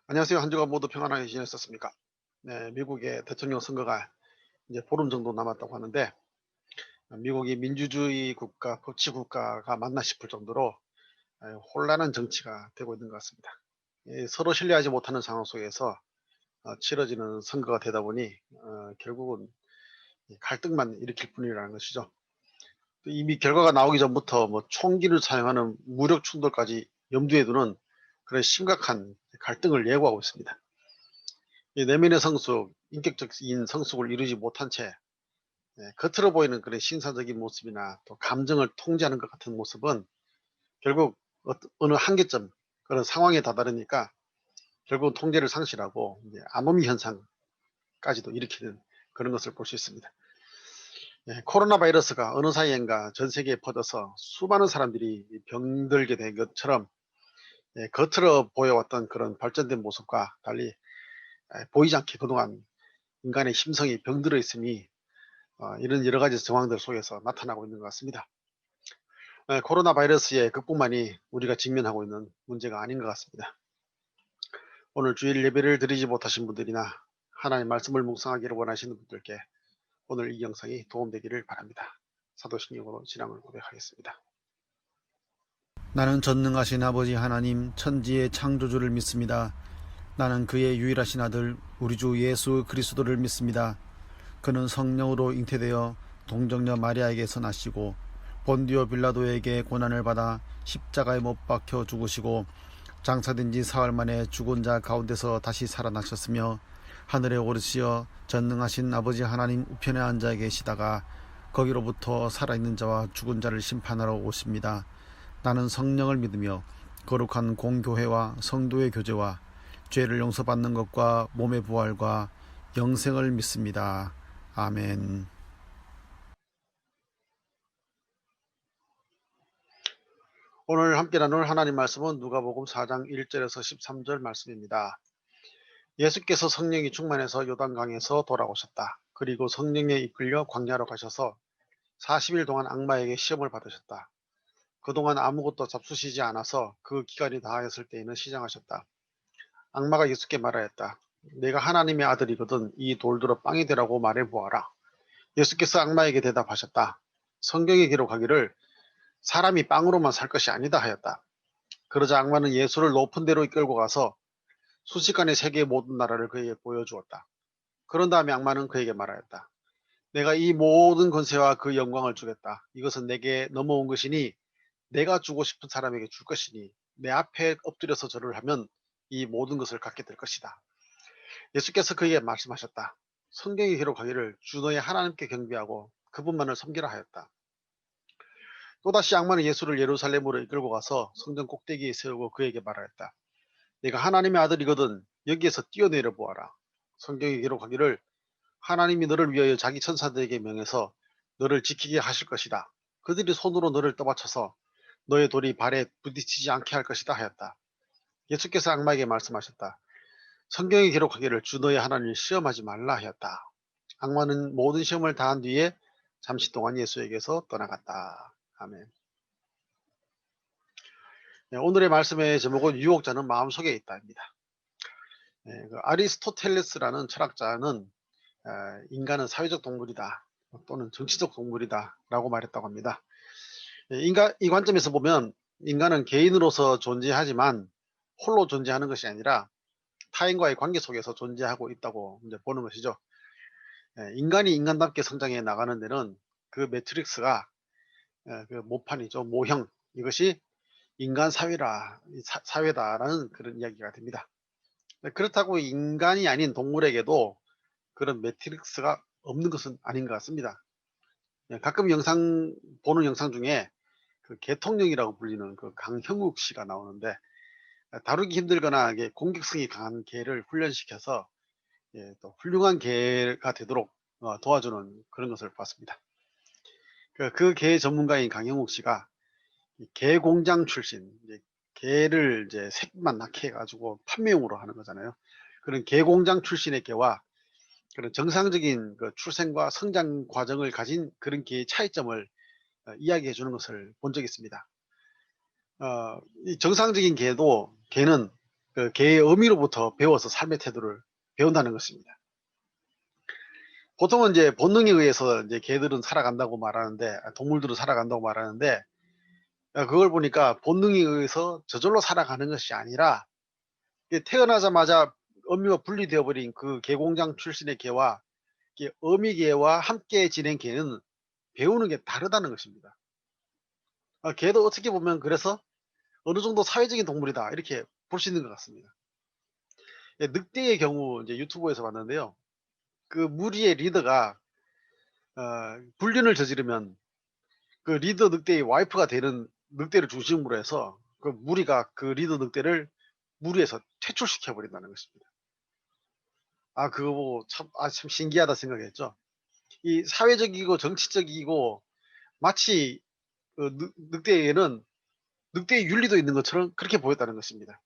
안녕하세요. 한 주간 모두 평안하게 지냈었습니까? 네, 미국의 대통령 선거가 이제 보름 정도 남았다고 하는데, 미국이 민주주의 국가, 법치 국가가 맞나 싶을 정도로 혼란한 정치가 되고 있는 것 같습니다. 서로 신뢰하지 못하는 상황 속에서 치러지는 선거가 되다 보니 결국은 이 갈등만 일으킬 뿐이라는 것이죠. 또 이미 결과가 나오기 전부터 뭐 총기를 사용하는 무력 충돌까지 염두에 두는 그런 심각한 갈등을 예고하고 있습니다. 이 내면의 성숙, 인격적인 성숙을 이루지 못한 채 겉으로 보이는 그런 신사적인 모습이나 또 감정을 통제하는 것 같은 모습은 결국 어느 한계점 그런 상황에 다다르니까 결국 통제를 상실하고 이제 암암 현상까지도 일으키는 그런 것을 볼 수 있습니다. 코로나 바이러스가 어느 사이엔가 전 세계에 퍼져서 수많은 사람들이 병들게 된 것처럼 겉으로 보여왔던 그런 발전된 모습과 달리 보이지 않게 그동안 인간의 심성이 병들어 있음이 이런 여러 가지 정황들 속에서 나타나고 있는 것 같습니다. 코로나 바이러스의 극복만이 우리가 직면하고 있는 문제가 아닌 것 같습니다. 오늘 주일 예배를 드리지 못하신 분들이나 하나님 말씀을 묵상하기를 원하시는 분들께 오늘 이 영상이 도움되기를 바랍니다. 사도신경으로 신앙을 고백하겠습니다. 나는 전능하신 아버지 하나님 천지의 창조주를 믿습니다. 나는 그의 유일하신 아들 우리 주 예수 그리스도를 믿습니다. 그는 성령으로 잉태되어 동정녀 마리아에게서 나시고 본디오 빌라도에게 고난을 받아 십자가에 못 박혀 죽으시고 장사된 지 사흘 만에 죽은 자 가운데서 다시 살아나셨으며 하늘에 오르시어 전능하신 아버지 하나님 우편에 앉아 계시다가 거기로부터 살아있는 자와 죽은 자를 심판하러 오십니다. 나는 성령을 믿으며 거룩한 공교회와 성도의 교제와 죄를 용서받는 것과 몸의 부활과 영생을 믿습니다. 아멘. 오늘 함께 나눌 하나님 말씀은 누가복음 4장 1절에서 13절 말씀입니다. 예수께서 성령이 충만해서 요단강에서 돌아오셨다. 그리고 성령에 이끌려 광야로 가셔서 40일 동안 악마에게 시험을 받으셨다. 그동안 아무것도 잡수시지 않아서 그 기간이 다하였을 때에는 시장하셨다. 악마가 예수께 말하였다. 내가 하나님의 아들이거든 이 돌들어 빵이 되라고 말해보아라. 예수께서 악마에게 대답하셨다. 성경에 기록하기를 사람이 빵으로만 살 것이 아니다 하였다. 그러자 악마는 예수를 높은 데로 이끌고 가서 순식간에 세계의 모든 나라를 그에게 보여주었다. 그런 다음에 악마는 그에게 말하였다. 내가 이 모든 권세와 그 영광을 주겠다. 이것은 내게 넘어온 것이니 내가 주고 싶은 사람에게 줄 것이니 내 앞에 엎드려서 절을 하면 이 모든 것을 갖게 될 것이다. 예수께서 그에게 말씀하셨다. 성경에 기록하기를 주 너의 하나님께 경배하고 그분만을 섬기라 하였다. 또다시 악마는 예수를 예루살렘으로 이끌고 가서 성전 꼭대기에 세우고 그에게 말하였다. 네가 하나님의 아들이거든 여기에서 뛰어내려 보아라. 성경에 기록하기를 하나님이 너를 위하여 자기 천사들에게 명해서 너를 지키게 하실 것이다. 그들이 손으로 너를 떠받쳐서 너의 돌이 발에 부딪히지 않게 할 것이다 하였다. 예수께서 악마에게 말씀하셨다. 성경에 기록하기를 주 너의 하나님을 시험하지 말라 하였다. 악마는 모든 시험을 다한 뒤에 잠시 동안 예수에게서 떠나갔다. 아멘. 네, 오늘의 말씀의 제목은 유혹자는 마음속에 있다입니다. 네, 아리스토텔레스라는 철학자는 인간은 사회적 동물이다 또는 정치적 동물이다 라고 말했다고 합니다. 이 관점에서 보면 인간은 개인으로서 존재하지만 홀로 존재하는 것이 아니라 타인과의 관계 속에서 존재하고 있다고 이제 보는 것이죠. 인간이 인간답게 성장해 나가는 데는 그 매트릭스가 그 모판이죠. 모형 이것이 인간 사회다라는 그런 이야기가 됩니다. 그렇다고 인간이 아닌 동물에게도 그런 매트릭스가 없는 것은 아닌 것 같습니다. 가끔 보는 영상 중에 그 개통령이라고 불리는 그 강형욱 씨가 나오는데 다루기 힘들거나 이게 공격성이 강한 개를 훈련시켜서 또 훌륭한 개가 되도록 도와주는 그런 것을 봤습니다. 그 개 전문가인 강형욱 씨가 개 공장 출신, 이제 개를 이제 새끼만 낳게 해가지고 판매용으로 하는 거잖아요. 그런 개 공장 출신의 개와 그런 정상적인 그 출생과 성장 과정을 가진 그런 개의 차이점을 이야기해 주는 것을 본 적이 있습니다. 이 정상적인 개는 그 개의 어미로부터 배워서 삶의 태도를 배운다는 것입니다. 보통은 이제 본능에 의해서 이제 개들은 살아간다고 말하는데, 동물들은 살아간다고 말하는데, 그걸 보니까 본능에 의해서 저절로 살아가는 것이 아니라 태어나자마자 어미와 분리되어 버린 그 개공장 출신의 개와 어미 개와 함께 지낸 개는 배우는 게 다르다는 것입니다. 개도 어떻게 보면 그래서 어느 정도 사회적인 동물이다 이렇게 볼 수 있는 것 같습니다. 늑대의 경우 이제 유튜브에서 봤는데요. 그 무리의 리더가 불륜을 저지르면 그 리더 늑대의 와이프가 되는 늑대를 중심으로 해서 그 무리가 그 리더 늑대를 무리에서 퇴출시켜 버린다는 것입니다. 그거 보고 참 신기하다 생각했죠. 이 사회적이고 정치적이고 마치 늑대에게는 늑대의 윤리도 있는 것처럼 그렇게 보였다는 것입니다.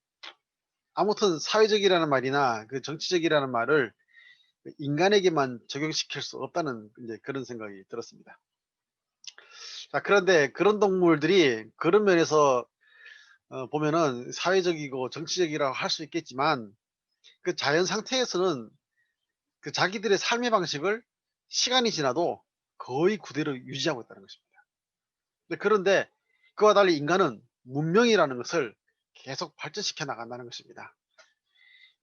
아무튼 사회적이라는 말이나 그 정치적이라는 말을 인간에게만 적용시킬 수 없다는 이제 그런 생각이 들었습니다. 자, 그런데 그런 동물들이 그런 면에서 보면은 사회적이고 정치적이라고 할 수 있겠지만 그 자연 상태에서는 그 자기들의 삶의 방식을 시간이 지나도 거의 그대로 유지하고 있다는 것입니다. 그런데 그와 달리 인간은 문명이라는 것을 계속 발전시켜 나간다는 것입니다.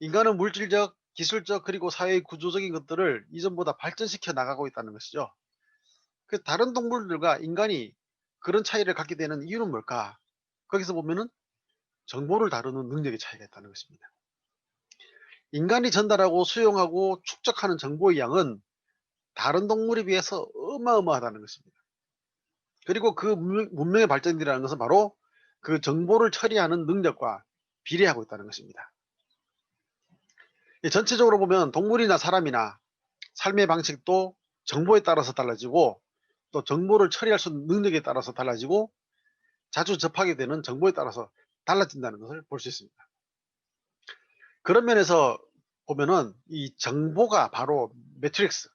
인간은 물질적, 기술적 그리고 사회 구조적인 것들을 이전보다 발전시켜 나가고 있다는 것이죠. 그 다른 동물들과 인간이 그런 차이를 갖게 되는 이유는 뭘까? 거기서 보면은 정보를 다루는 능력의 차이가 있다는 것입니다. 인간이 전달하고 수용하고 축적하는 정보의 양은 다른 동물에 비해서 어마어마하다는 것입니다. 그리고 그 문명의 발전이라는 것은 바로 그 정보를 처리하는 능력과 비례하고 있다는 것입니다. 전체적으로 보면 동물이나 사람이나 삶의 방식도 정보에 따라서 달라지고 또 정보를 처리할 수 있는 능력에 따라서 달라지고 자주 접하게 되는 정보에 따라서 달라진다는 것을 볼 수 있습니다. 그런 면에서 보면은 이 정보가 바로 매트릭스,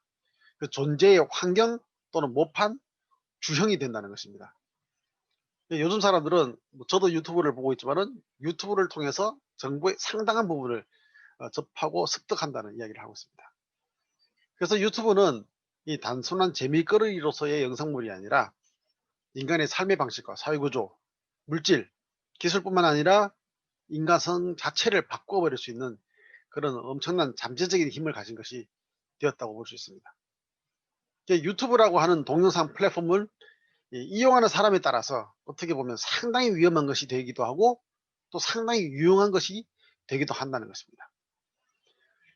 그 존재의 환경 또는 모판, 주형이 된다는 것입니다. 요즘 사람들은 저도 유튜브를 보고 있지만은 유튜브를 통해서 정보의 상당한 부분을 접하고 습득한다는 이야기를 하고 있습니다. 그래서 유튜브는 이 단순한 재미거리로서의 영상물이 아니라 인간의 삶의 방식과 사회구조, 물질, 기술뿐만 아니라 인간성 자체를 바꿔버릴 수 있는 그런 엄청난 잠재적인 힘을 가진 것이 되었다고 볼 수 있습니다. 유튜브라고 하는 동영상 플랫폼을 이용하는 사람에 따라서 어떻게 보면 상당히 위험한 것이 되기도 하고 또 상당히 유용한 것이 되기도 한다는 것입니다.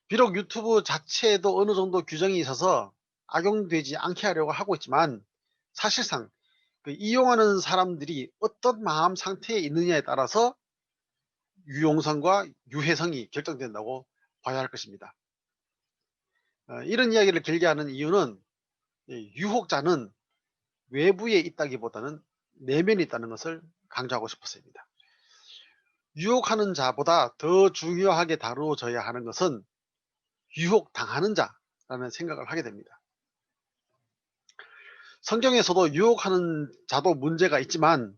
비록 유튜브 자체에도 어느 정도 규정이 있어서 악용되지 않게 하려고 하고 있지만 사실상 그 이용하는 사람들이 어떤 마음 상태에 있느냐에 따라서 유용성과 유해성이 결정된다고 봐야 할 것입니다. 이런 이야기를 길게 하는 이유는 유혹자는 외부에 있다기보다는 내면에 있다는 것을 강조하고 싶었습니다. 유혹하는 자보다 더 중요하게 다루어져야 하는 것은 유혹당하는 자라는 생각을 하게 됩니다. 성경에서도 유혹하는 자도 문제가 있지만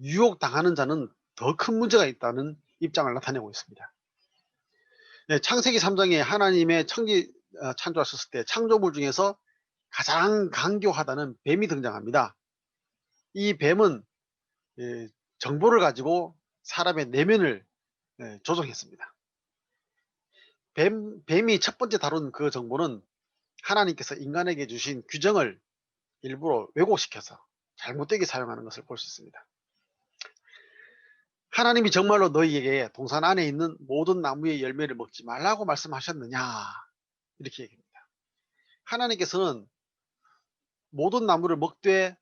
유혹당하는 자는 더 큰 문제가 있다는 입장을 나타내고 있습니다. 창세기 3장에 하나님의 창조하셨을 때 창조물 중에서 가장 강교하다는 뱀이 등장합니다. 이 뱀은 정보를 가지고 사람의 내면을 조종했습니다. 뱀이 첫 번째 다룬 그 정보는 하나님께서 인간에게 주신 규정을 일부러 왜곡시켜서 잘못되게 사용하는 것을 볼 수 있습니다. 하나님이 정말로 너희에게 동산 안에 있는 모든 나무의 열매를 먹지 말라고 말씀하셨느냐 이렇게 얘기합니다. 하나님께서는 모든 나무를 먹되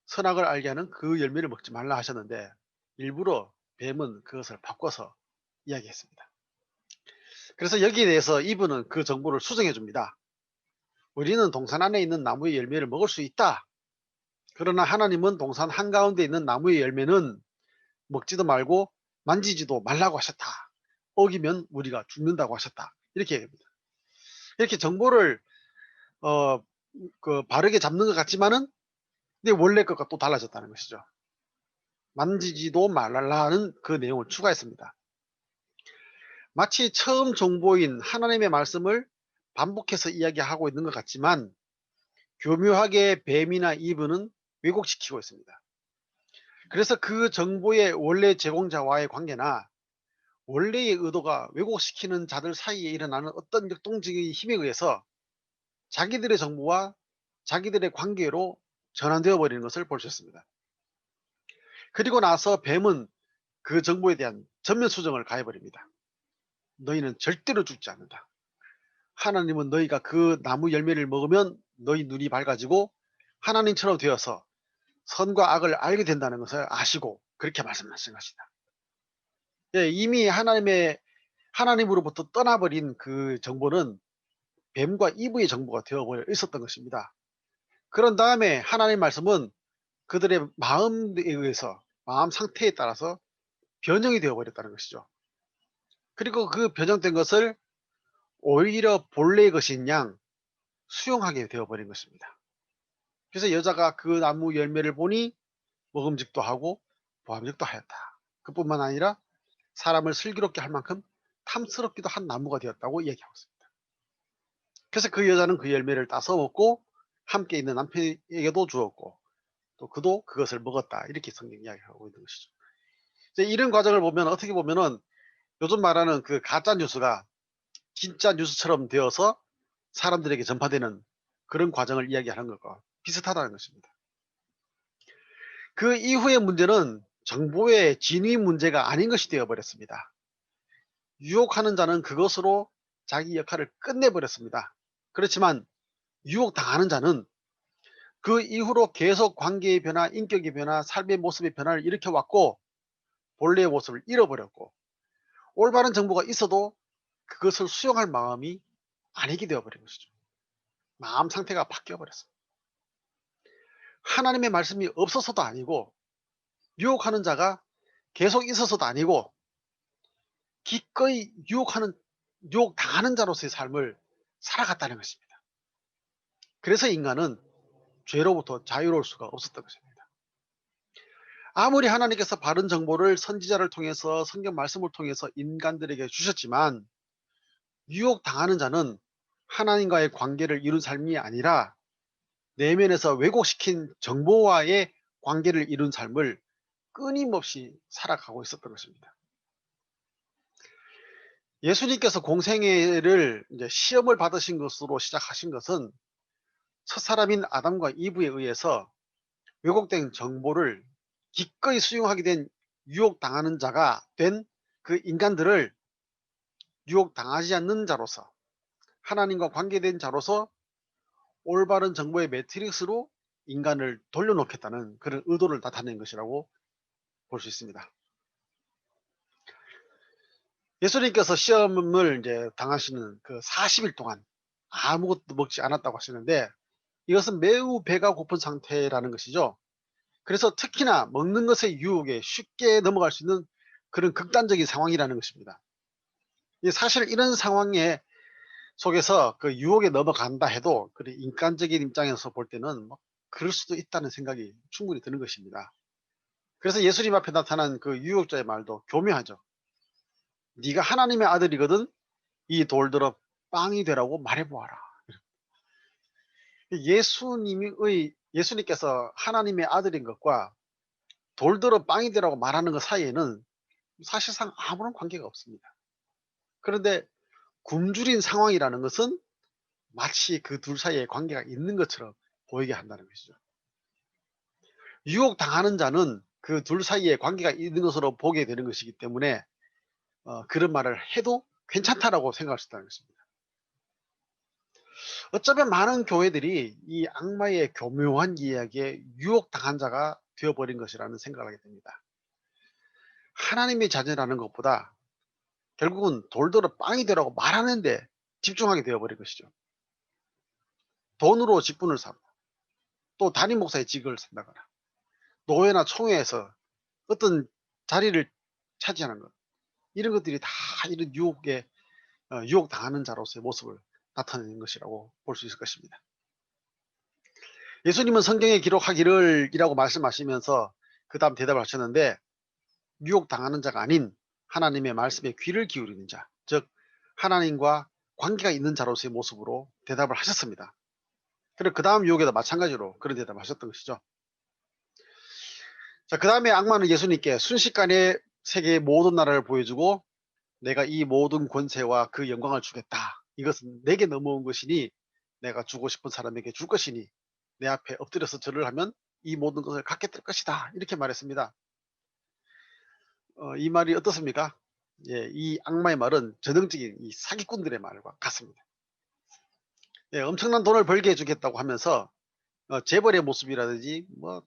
선악을 알게 하는 그 열매를 먹지 말라 하셨는데 일부러 뱀은 그것을 바꿔서 이야기했습니다. 그래서 여기에 대해서 이분은 그 정보를 수정해 줍니다. 우리는 동산 안에 있는 나무의 열매를 먹을 수 있다. 그러나 하나님은 동산 한가운데 있는 나무의 열매는 먹지도 말고 만지지도 말라고 하셨다. 어기면 우리가 죽는다고 하셨다. 이렇게 얘기합니다. 이렇게 정보를 바르게 잡는 것 같지만은 근데 원래 것과 또 달라졌다는 것이죠. 만지지도 말라는 그 내용을 추가했습니다. 마치 처음 정보인 하나님의 말씀을 반복해서 이야기하고 있는 것 같지만 교묘하게 뱀이나 이브는 왜곡시키고 있습니다. 그래서 그 정보의 원래 제공자와의 관계나 원래의 의도가 왜곡시키는 자들 사이에 일어나는 어떤 역동적인 힘에 의해서 자기들의 정보와 자기들의 관계로 전환되어 버리는 것을 볼 수 있습니다. 그리고 나서 뱀은 그 정보에 대한 전면 수정을 가해버립니다. 너희는 절대로 죽지 않는다. 하나님은 너희가 그 나무 열매를 먹으면 너희 눈이 밝아지고 하나님처럼 되어서 선과 악을 알게 된다는 것을 아시고 그렇게 말씀하신 것이다. 예, 이미 하나님으로부터 떠나버린 그 정보는 뱀과 이브의 정보가 되어버려 있었던 것입니다. 그런 다음에 하나님 말씀은 그들의 마음에 의해서 마음 상태에 따라서 변형이 되어버렸다는 것이죠. 그리고 그 변형된 것을 오히려 본래의 것인 양 수용하게 되어버린 것입니다. 그래서 여자가 그 나무 열매를 보니 먹음직도 하고 보암직도 하였다. 그뿐만 아니라 사람을 슬기롭게 할 만큼 탐스럽기도 한 나무가 되었다고 얘기하고 있습니다. 그래서 그 여자는 그 열매를 따서 먹고 함께 있는 남편에게도 주었고 또 그도 그것을 먹었다. 이렇게 성경 이야기하고 있는 것이죠. 이제 이런 과정을 보면 어떻게 보면은 요즘 말하는 그 가짜 뉴스가 진짜 뉴스처럼 되어서 사람들에게 전파되는 그런 과정을 이야기하는 것과 비슷하다는 것입니다. 그 이후의 문제는 정보의 진위 문제가 아닌 것이 되어버렸습니다. 유혹하는 자는 그것으로 자기 역할을 끝내버렸습니다. 그렇지만 유혹당하는 자는 그 이후로 계속 관계의 변화, 인격의 변화, 삶의 모습의 변화를 일으켜왔고 본래의 모습을 잃어버렸고 올바른 정보가 있어도 그것을 수용할 마음이 아니게 되어버린 것이죠. 마음 상태가 바뀌어버렸습니다. 하나님의 말씀이 없어서도 아니고 유혹하는 자가 계속 있어서도 아니고 기꺼이 유혹당하는 자로서의 삶을 살아갔다는 것입니다. 그래서 인간은 죄로부터 자유로울 수가 없었던 것입니다. 아무리 하나님께서 바른 정보를 선지자를 통해서 성경 말씀을 통해서 인간들에게 주셨지만 유혹당하는 자는 하나님과의 관계를 이룬 삶이 아니라 내면에서 왜곡시킨 정보와의 관계를 이룬 삶을 끊임없이 살아가고 있었던 것입니다. 예수님께서 공생애를 이제 시험을 받으신 것으로 시작하신 것은 첫사람인 아담과 이브에 의해서 왜곡된 정보를 기꺼이 수용하게 된 유혹당하는 자가 된 그 인간들을 유혹당하지 않는 자로서 하나님과 관계된 자로서 올바른 정보의 매트릭스로 인간을 돌려놓겠다는 그런 의도를 나타낸 것이라고 볼 수 있습니다. 예수님께서 시험을 이제 당하시는 그 40일 동안 아무것도 먹지 않았다고 하시는데 이것은 매우 배가 고픈 상태라는 것이죠. 그래서 특히나 먹는 것의 유혹에 쉽게 넘어갈 수 있는 그런 극단적인 상황이라는 것입니다. 사실 이런 상황에 속에서 그 유혹에 넘어간다 해도 그 인간적인 입장에서 볼 때는 뭐 그럴 수도 있다는 생각이 충분히 드는 것입니다. 그래서 예수님 앞에 나타난 그 유혹자의 말도 교묘하죠. 네가 하나님의 아들이거든 이 돌들어 빵이 되라고 말해보아라. 예수님께서 하나님의 아들인 것과 돌들어 빵이 되라고 말하는 것 사이에는 사실상 아무런 관계가 없습니다. 그런데 굶주린 상황이라는 것은 마치 그 둘 사이에 관계가 있는 것처럼 보이게 한다는 것이죠. 유혹당하는 자는 그 둘 사이에 관계가 있는 것으로 보게 되는 것이기 때문에 그런 말을 해도 괜찮다라고 생각할 수 있다는 것입니다. 어쩌면 많은 교회들이 이 악마의 교묘한 이야기에 유혹당한 자가 되어버린 것이라는 생각을 하게 됩니다. 하나님의 자녀라는 것보다 결국은 돌들어 빵이 되라고 말하는 데 집중하게 되어버린 것이죠. 돈으로 직분을 삼고 또 담임 목사의 직을 산다거나 노회나 총회에서 어떤 자리를 차지하는 것, 이런 것들이 다 이런 유혹에 유혹당하는 자로서의 모습을 나타내는 것이라고 볼 수 있을 것입니다. 예수님은 성경에 기록하기를 이라고 말씀하시면서 그 다음 대답을 하셨는데 유혹당하는 자가 아닌 하나님의 말씀에 귀를 기울이는 자, 하나님과 관계가 있는 자로서의 모습으로 대답을 하셨습니다. 그리고 그 다음 유혹에도 마찬가지로 그런 대답을 하셨던 것이죠. 자, 그 다음에 악마는 예수님께 순식간에 세계의 모든 나라를 보여주고 내가 이 모든 권세와 그 영광을 주겠다. 이것은 내게 넘어온 것이니 내가 주고 싶은 사람에게 줄 것이니 내 앞에 엎드려서 절을 하면 이 모든 것을 갖게 될 것이다. 이렇게 말했습니다. 이 말이 어떻습니까? 예, 이 악마의 말은 전형적인 이 사기꾼들의 말과 같습니다. 예, 엄청난 돈을 벌게 해주겠다고 하면서 재벌의 모습이라든지 뭐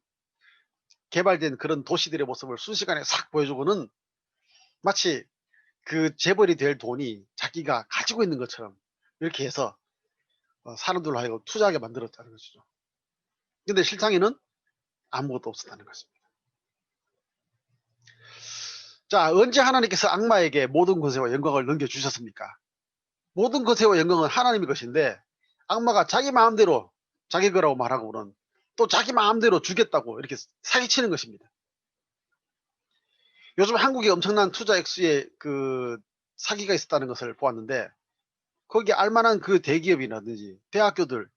개발된 그런 도시들의 모습을 순식간에 싹 보여주고는 마치 그 재벌이 될 돈이 자기가 가지고 있는 것처럼 이렇게 해서 사람들로 하여금 투자하게 만들었다는 것이죠. 근데 실상에는 아무것도 없었다는 것입니다. 자, 언제 하나님께서 악마에게 모든 권세와 영광을 넘겨주셨습니까? 모든 권세와 영광은 하나님의 것인데 악마가 자기 마음대로 자기 거라고 말하고는 또 자기 마음대로 주겠다고 이렇게 사기치는 것입니다. 요즘 한국에 엄청난 투자 액수의 그 사기가 있었다는 것을 보았는데 거기에 알만한 그 대기업이라든지 대학교들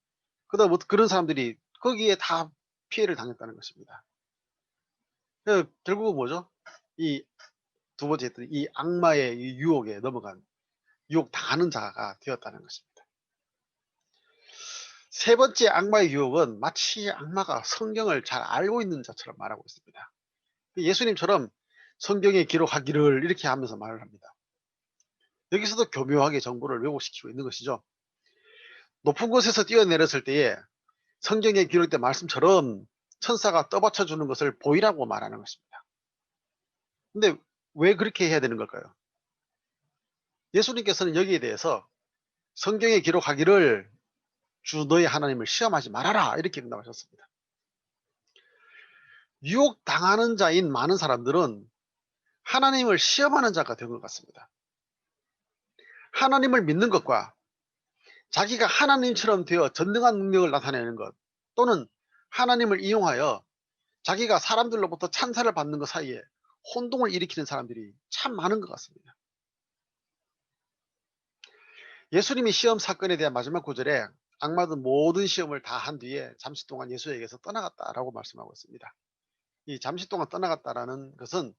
그다음 뭐 그런 사람들이 거기에 다 피해를 당했다는 것입니다. 결국은 뭐죠? 이 두 번째 했던 이 악마의 이 유혹에 넘어간 유혹 당하는 자가 되었다는 것입니다. 세 번째 악마의 유혹은 마치 악마가 성경을 잘 알고 있는 자처럼 말하고 있습니다. 예수님처럼 성경에 기록하기를 이렇게 하면서 말을 합니다. 여기서도 교묘하게 정보를 왜곡시키고 있는 것이죠. 높은 곳에서 뛰어내렸을 때에 성경에 기록된 말씀처럼 천사가 떠받쳐 주는 것을 보이라고 말하는 것입니다. 근데 왜 그렇게 해야 되는 걸까요? 예수님께서는 여기에 대해서 성경에 기록하기를 주 너의 하나님을 시험하지 말아라 이렇게 응답하셨습니다. 유혹 당하는 자인 많은 사람들은 하나님을 시험하는 자가 된 것 같습니다. 하나님을 믿는 것과 자기가 하나님처럼 되어 전능한 능력을 나타내는 것 또는 하나님을 이용하여 자기가 사람들로부터 찬사를 받는 것 사이에 혼동을 일으키는 사람들이 참 많은 것 같습니다. 예수님이 시험 사건에 대한 마지막 구절에 악마는 모든 시험을 다 한 뒤에 잠시 동안 예수에게서 떠나갔다라고 말씀하고 있습니다. 이 잠시 동안 떠나갔다라는 것은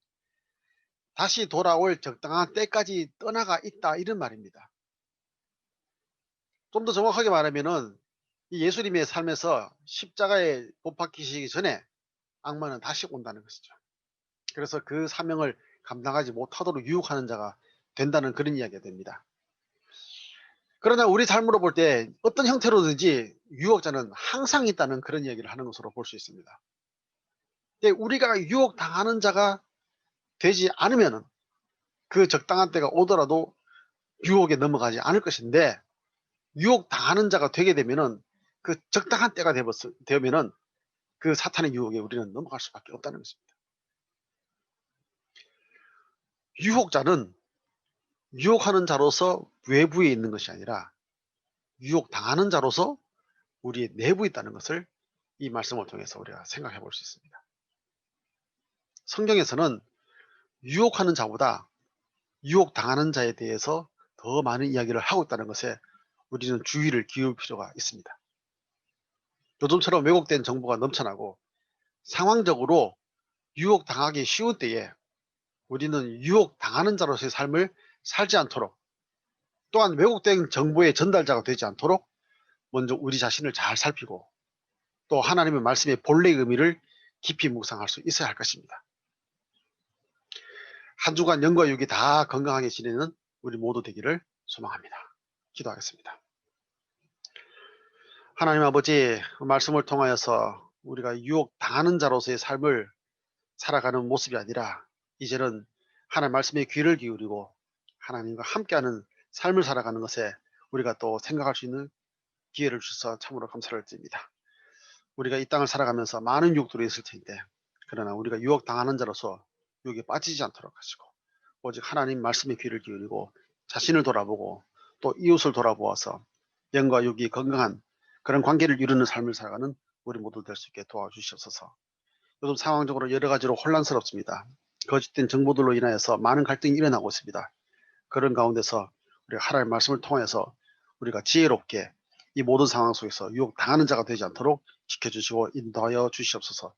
다시 돌아올 적당한 때까지 떠나가 있다 이런 말입니다. 좀 더 정확하게 말하면은 이 예수님의 삶에서 십자가에 못 박히시기 전에 악마는 다시 온다는 것이죠. 그래서 그 사명을 감당하지 못하도록 유혹하는 자가 된다는 그런 이야기가 됩니다. 그러나 우리 삶으로 볼 때 어떤 형태로든지 유혹자는 항상 있다는 그런 이야기를 하는 것으로 볼 수 있습니다. 우리가 유혹당하는 자가 되지 않으면 그 적당한 때가 오더라도 유혹에 넘어가지 않을 것인데 유혹당하는 자가 되게 되면은 그 적당한 때가 되면은 그 사탄의 유혹에 우리는 넘어갈 수밖에 없다는 것입니다. 유혹자는 유혹하는 자로서 외부에 있는 것이 아니라 유혹당하는 자로서 우리의 내부에 있다는 것을 이 말씀을 통해서 우리가 생각해 볼 수 있습니다. 성경에서는 유혹하는 자보다 유혹당하는 자에 대해서 더 많은 이야기를 하고 있다는 것에 우리는 주의를 기울일 필요가 있습니다. 요즘처럼 왜곡된 정보가 넘쳐나고 상황적으로 유혹당하기 쉬운 때에 우리는 유혹당하는 자로서의 삶을 살지 않도록 또한 왜곡된 정보의 전달자가 되지 않도록 먼저 우리 자신을 잘 살피고 또 하나님의 말씀의 본래의 의미를 깊이 묵상할 수 있어야 할 것입니다. 한 주간 영과 육이 다 건강하게 지내는 우리 모두 되기를 소망합니다. 기도하겠습니다. 하나님 아버지, 말씀을 통하여서 우리가 유혹당하는 자로서의 삶을 살아가는 모습이 아니라 이제는 하나님 말씀에 귀를 기울이고 하나님과 함께하는 삶을 살아가는 것에 우리가 또 생각할 수 있는 기회를 주셔서 참으로 감사를 드립니다. 우리가 이 땅을 살아가면서 많은 유혹들이 있을 텐데 그러나 우리가 유혹당하는 자로서 유혹에 빠지지 않도록 하시고 오직 하나님 말씀에 귀를 기울이고 자신을 돌아보고 또 이웃을 돌아보아서 영과 육이 건강한 그런 관계를 이루는 삶을 살아가는 우리 모두 될 수 있게 도와주시옵소서. 요즘 상황적으로 여러 가지로 혼란스럽습니다. 거짓된 정보들로 인하여서 많은 갈등이 일어나고 있습니다. 그런 가운데서 우리가 하나님의 말씀을 통해서 우리가 지혜롭게 이 모든 상황 속에서 유혹당하는 자가 되지 않도록 지켜주시고 인도하여 주시옵소서.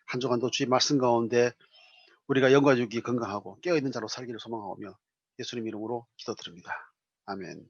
한 주간도 주의 말씀 가운데 우리가 영과 육이 건강하고 깨어있는 자로 살기를 소망하오며 예수님 이름으로 기도드립니다. 아멘.